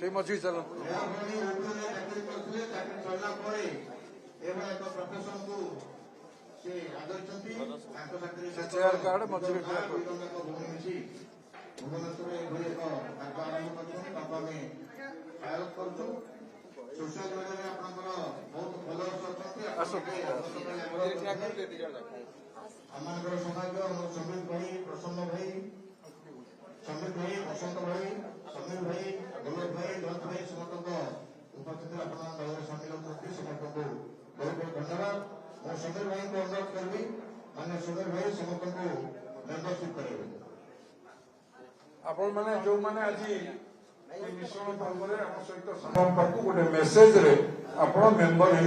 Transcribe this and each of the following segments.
সেই মଝି চল chair card মଝିରେ ଠିଆ କର आमर सौभाग्य समीर भाई प्रसन्न भाई समीर भाई बसंत भाई समीर भाई गोलक भाई दत्त भाई समस्त उपस्थित अपना दल सामिल होती समस्त को बहुत बहुत धन्यवाद। मैं समीर भाई को अनुरोध करी मान्य समीर भाई समस्त को मेंबरशिप करेंगे। आपण माने जो माने आज मिश्रण पर्व सहित संपर्क गोटे मेसेज रे आपण मेंबर हो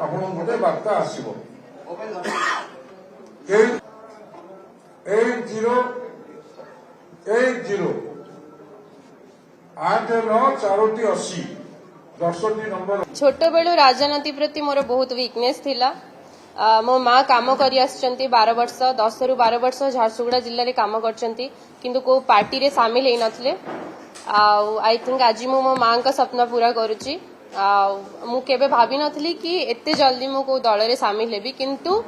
आपण गोटे वार्ता आसीबो 8080 10 नंबर। छोट बेलू राजनीति प्रति मोर बहुत वीकनेस थिला। मो माँ काम करी आछंती 12 वर्ष 10 रु 12 वर्ष झारसुगुड़ा जिल्ला रे काम करछंती किंतु को पार्टी रे शामिल हेई नथले। आई थिंक आज मो माँ का सपना पूरा करूची। मु केबे भाभी नथली कि एते जल्दी मो को दल रे शामिल हेबी किंतु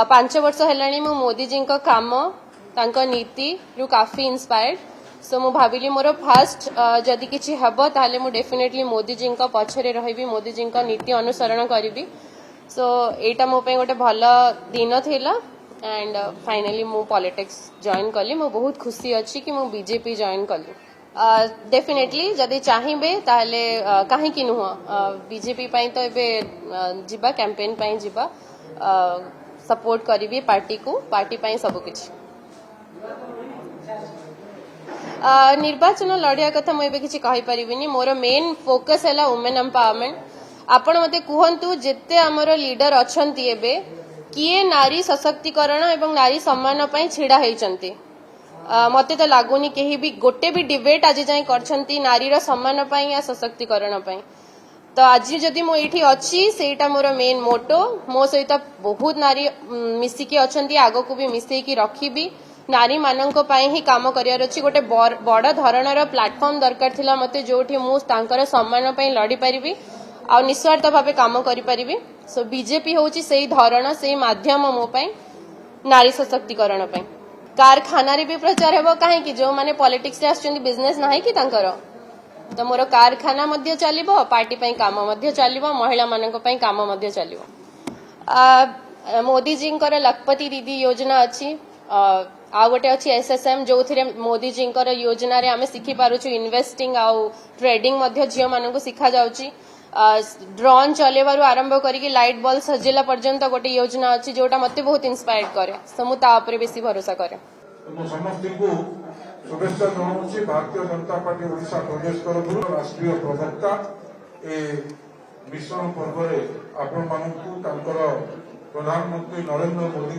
5 वर्ष हेलाणी मु मोदी जी का काम तांका नीति रु काफी इंस्पायर्ड। सो मु भाविली मोर फास्ट जदि किछि हबो ताले मु डेफिनेटली मोदी जी का पछरे रहिबी मोदी जी का नीति अनुसरण करिबी। सो एटा मो पे गोटे भल दिन थिला एंड फाइनली मु पॉलिटिक्स जॉइन कली। मु बहुत खुशी अछि कि मु बीजेपी जॉइन कली। डेफिनेटली जदि चाहिबे ताले काहे कि नुह बीजेपी पई तो एबे जिबा कैंपेन पई जिबा सपोर्ट करी पार्टी को पार्टी पाई सब किछ। निर्वाचन लड़िया कथा मुझे किसी कहि परिबिनी। मोर मेन फोकस है वुमेन एम्पावरमेंट। आपण मते कुहंतु जेते हमर लीडर अछंती एबे किए नारी सशक्तिकरण एवं नारी सम्मान पई छिड़ा हेचंती। मते तो लागुनी केही भी गोटे भी डिबेट आज जाय करछंती नारी रो सम्मान पई या सशक्तिकरण पई। तो आज जदि मो एठी अछि सेटा मोर मेन मोटो। मो सहित बहुत नारी मिसिकी अछंती आगो को भी मिसेकी रखिबी। नारी मानंको पई ही काम करियार अछि। गोटे बड़ धरणर प्लेटफॉर्म दरकार थिला मते जोठी मु तांकर सम्मान पई लड़ी परिबी आ निस्वार्थ भाबे काम करि परिबी। सो बीजेपी होची सेही धरण सेही माध्यम मो पई नारी सशक्तिकरण पई। कारखाना रे भी प्रचार हेबो काहे कि जो माने पॉलिटिक्स रे आछंती बिजनेस नाही कि तांकर तो मोर कारखाना मध्य चलिबो पार्टी पई काम मध्य चलिबो महिला मानंको पई काम मध्य चलिबो। मोदी जी कर लखपति दीदी योजना अछि आ गोटे अच्छी एसएसएम जो थिरे मोदी जी योजना रे आमे सिखि पारुछु इन्वेस्टिंग आउ ट्रेडिंग मध्य झियो मानंको सिखा जाउची। ड्रोन चलेबारु आरंभ करिकि लाइट बल्ब सजेला पर्यंत गोटे योजना अछि जोटा मते बहुत इंस्पायर्ड करे। सो मु ता ऊपर बेसी भरोसा करे। समस्त को शुभेच्छा जनाऊँगी। भारतीय जनता पार्टी ओडिशा प्रदेश तरफ राष्ट्रीय प्रवक्ता ए मिश्रण पर्व आपण मानू प्रधानमंत्री नरेंद्र मोदी